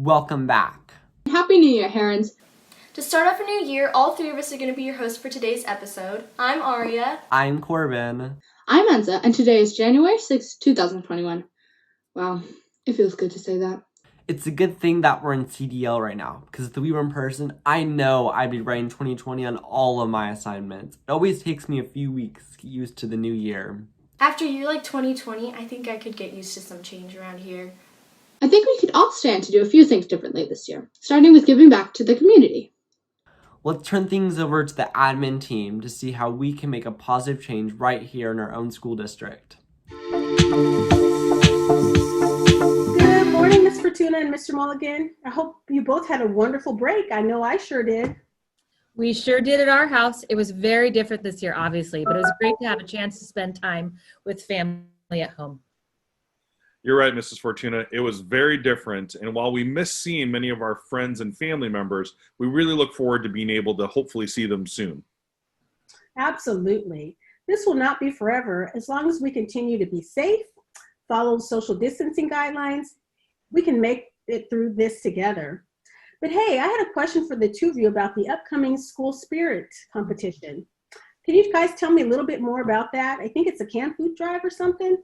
Welcome back. Happy New Year, Herons. To start off a new year, all three of us are going to be your hosts for today's episode. I'm Aria. I'm Corbin. I'm Enza, and today is January 6th, 2021. Wow, it feels good to say that. It's a good thing that we're in CDL right now, because if we were in person, I know I'd be writing 2020 on all of my assignments. It always takes me a few weeks to get used to the new year. After a year like 2020, I think I could get used to some change around here. I think we could all stand to do a few things differently this year, starting with giving back to the community. Let's turn things over to the admin team to see how we can make a positive change right here in our own school district. Good morning, Ms. Fortuna and Mr. Mulligan. I hope you both had a wonderful break. I know I sure did. We sure did at our house. It was very different this year, obviously, but it was great to have a chance to spend time with family at home. You're right, Mrs. Fortuna. It was very different. And while we miss seeing many of our friends and family members, we really look forward to being able to hopefully see them soon. Absolutely. This will not be forever. As long as we continue to be safe, follow social distancing guidelines, we can make it through this together. But hey, I had a question for the two of you about the upcoming school spirit competition. Can you guys tell me a little bit more about that? I think it's a canned food drive or something.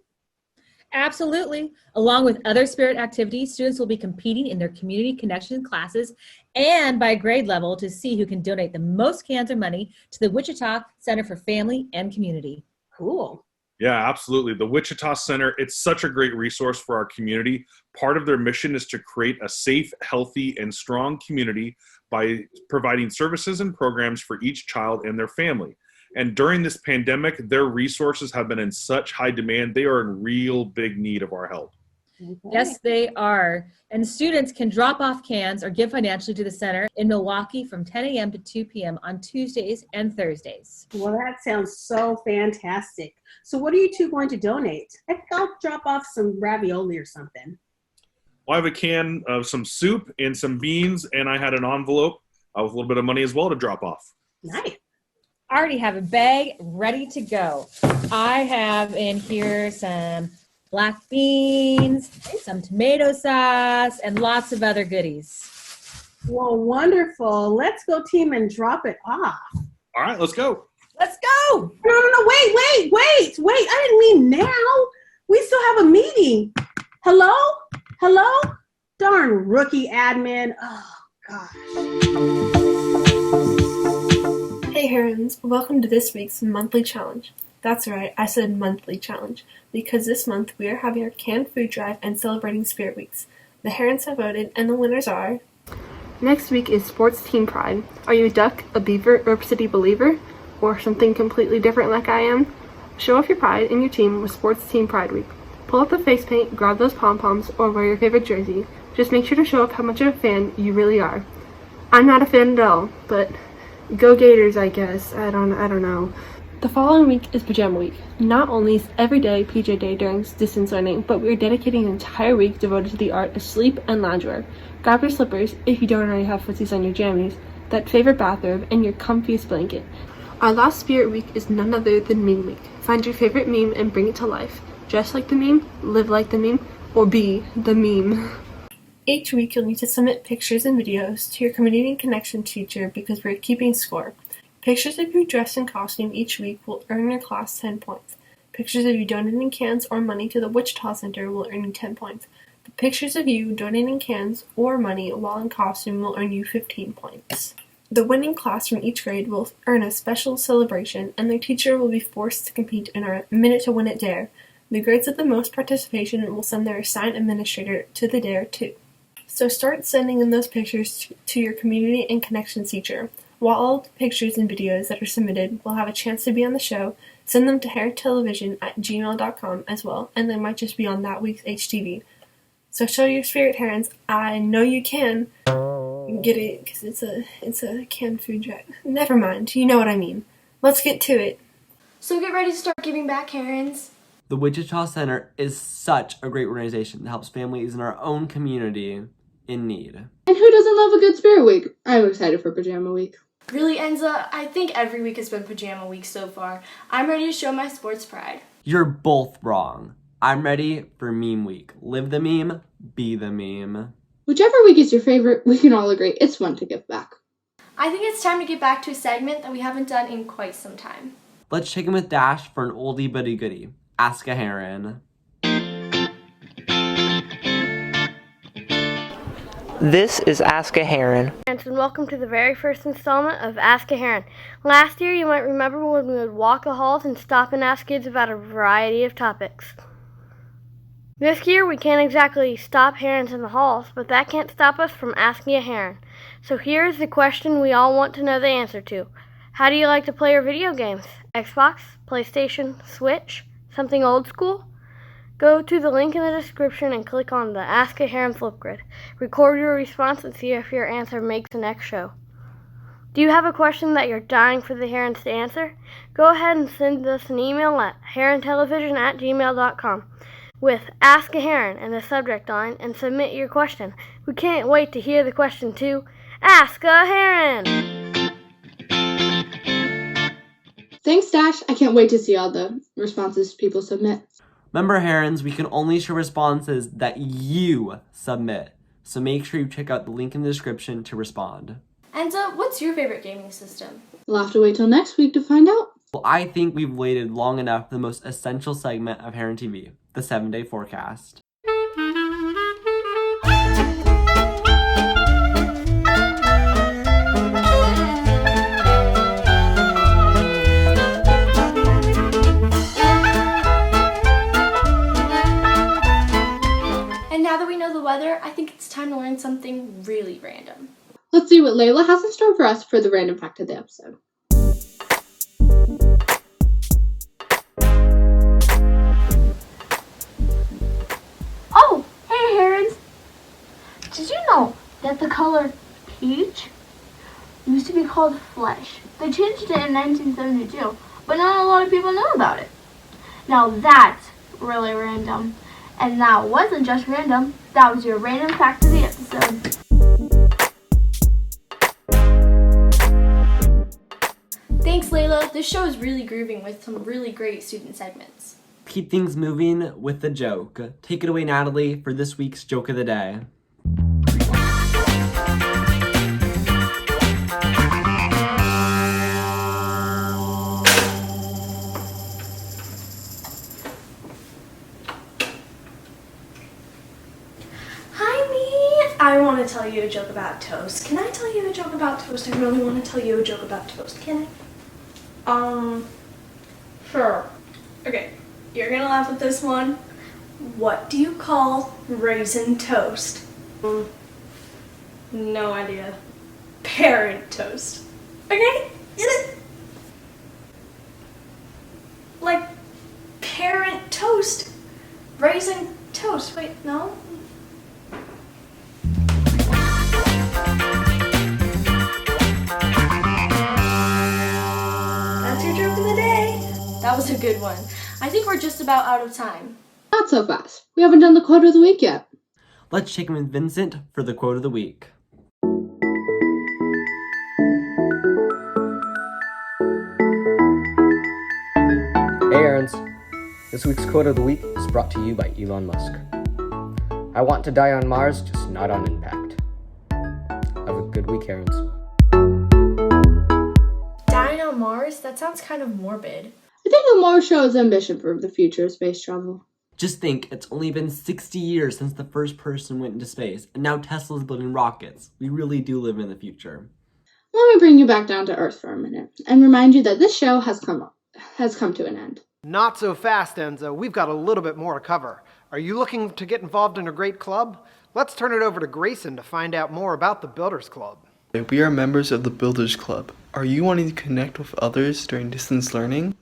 Absolutely. Along with other spirit activities, students will be competing in their community connection classes and by grade level to see who can donate the most cans or money to the Wichita Center for Family and Community. Cool. Yeah, absolutely. The Wichita Center, it's such a great resource for our community. Part of their mission is to create a safe, healthy, and strong community by providing services and programs for each child and their family. And during this pandemic, their resources have been in such high demand. They are in real big need of our help. Okay. Yes, they are. And students can drop off cans or give financially to the center in Milwaukee from 10 a.m. to 2 p.m. on Tuesdays and Thursdays. Well, that sounds so fantastic. So what are you two going to donate? I think I'll drop off some ravioli or something. Well, I have a can of some soup and some beans, and I had an envelope with a little bit of money as well to drop off. Nice. I already have a bag ready to go. I have in here some black beans, some tomato sauce, and lots of other goodies. Well, wonderful. Let's go team and drop it off. All right, let's go. Let's go. No, wait. I didn't mean now. We still have a meeting. Hello? Darn rookie admin. Oh, gosh. Hey Herons, welcome to this week's monthly challenge. That's right, I said monthly challenge, because this month we are having our canned food drive and celebrating Spirit Weeks. The Herons have voted, and the winners are... Next week is Sports Team Pride. Are you a Duck, a Beaver, or a City Believer? Or something completely different like I am? Show off your pride in your team with Sports Team Pride Week. Pull out the face paint, grab those pom-poms, or wear your favorite jersey. Just make sure to show off how much of a fan you really are. I'm not a fan at all, but... Go Gators, I guess. I don't know. The following week is Pajama Week. Not only is every day PJ Day during distance learning, but we are dedicating an entire week devoted to the art of sleep and loungewear. Grab your slippers, if you don't already have footsies on your jammies, that favorite bathrobe, and your comfiest blanket. Our last Spirit Week is none other than Meme Week. Find your favorite meme and bring it to life. Dress like the meme, live like the meme, or be the meme. Each week you'll need to submit pictures and videos to your community connection teacher because we're keeping score. Pictures of you dressed in costume each week will earn your class 10 points. Pictures of you donating cans or money to the Wichita Center will earn you 10 points. The pictures of you donating cans or money while in costume will earn you 15 points. The winning class from each grade will earn a special celebration, and their teacher will be forced to compete in our Minute to Win It Dare. The grades with the most participation will send their assigned administrator to the dare too. So start sending in those pictures to your community and connections teacher. While all the pictures and videos that are submitted will have a chance to be on the show, send them to hairtelevision@gmail.com as well, and they might just be on that week's HTV. So show your spirit, Herons. I know you can. Get it, because it's a canned food drive. Never mind, you know what I mean. Let's get to it. So get ready to start giving back, Herons. The Wichita Center is such a great organization that helps families in our own community in need. And who doesn't love a good Spirit Week? I'm excited for Pajama Week. Really, Enza, I think every week has been Pajama Week so far. I'm ready to show my sports pride. You're both wrong. I'm ready for Meme Week. Live the meme, be the meme. Whichever week is your favorite, we can all agree it's fun to give back. I think it's time to get back to a segment that we haven't done in quite some time. Let's check in with Dash for an oldie but a goodie. Ask a Heron. This is Ask a Heron. And welcome to the very first installment of Ask a Heron. Last year, you might remember when we would walk the halls and stop and ask kids about a variety of topics. This year, we can't exactly stop herons in the halls, but that can't stop us from asking a heron. So here's the question we all want to know the answer to. How do you like to play your video games? Xbox, PlayStation, Switch, something old school? Go to the link in the description and click on the Ask a Heron Flipgrid. Record your response and see if your answer makes the next show. Do you have a question that you're dying for the herons to answer? Go ahead and send us an email at herontelevision@gmail.com with Ask a Heron in the subject line and submit your question. We can't wait to hear the question too. Ask a Heron! Thanks, Dash. I can't wait to see all the responses people submit. Remember, Herons, we can only show responses that you submit. So make sure you check out the link in the description to respond. And what's your favorite gaming system? We'll have to wait till next week to find out. Well, I think we've waited long enough for the most essential segment of Heron TV, the 7-day forecast. And now that we know the weather, I think it's time to learn something really random. Let's see what Layla has in store for us for the random fact of the episode. Oh, hey herons! Did you know that the color peach used to be called flesh? They changed it in 1972, but not a lot of people know about it. Now that's really random. And that wasn't just random, that was your random fact of the episode. Thanks, Layla. This show is really grooving with some really great student segments. Keep things moving with the joke. Take it away, Natalie, for this week's joke of the day. I want to tell you a joke about toast. Can I tell you a joke about toast? I really want to tell you a joke about toast. Can I? Sure. Okay, you're gonna laugh at this one. What do you call raisin toast? No idea. Parent toast. Okay? Get it? Like parent toast. Raisin toast. Wait, no? That was a good one. I think we're just about out of time. Not so fast. We haven't done the quote of the week yet. Let's check in with Vincent for the quote of the week. Hey Herons, this week's quote of the week is brought to you by Elon Musk. I want to die on Mars, just not on impact. Have a good week, Herons. Dying on Mars? That sounds kind of morbid. I think it more shows ambition for the future of space travel. Just think, it's only been 60 years since the first person went into space, and now Tesla's building rockets. We really do live in the future. Let me bring you back down to Earth for a minute, and remind you that this show has come to an end. Not so fast, Enzo. We've got a little bit more to cover. Are you looking to get involved in a great club? Let's turn it over to Grayson to find out more about the Builders Club. We are members of the Builders Club. Are you wanting to connect with others during distance learning?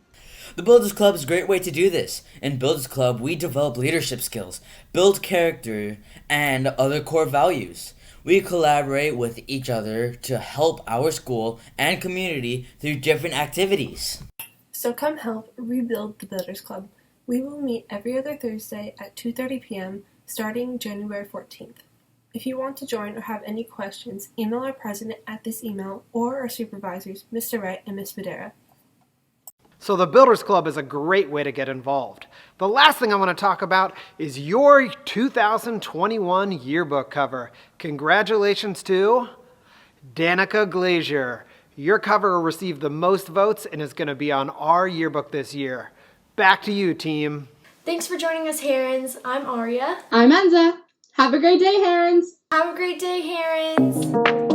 The Builders Club is a great way to do this. In Builders Club, we develop leadership skills, build character, and other core values. We collaborate with each other to help our school and community through different activities. So come help rebuild the Builders Club. We will meet every other Thursday at 2:30 p.m. starting January 14th. If you want to join or have any questions, email our president at this email or our supervisors, Mr. Wright and Ms. Madera. So the Builders Club is a great way to get involved. The last thing I want to talk about is your 2021 yearbook cover. Congratulations to Danica Glazier. Your cover received the most votes and is going to be on our yearbook this year. Back to you, team. Thanks for joining us, Herons. I'm Aria. I'm Enza. Have a great day, Herons. Have a great day, Herons.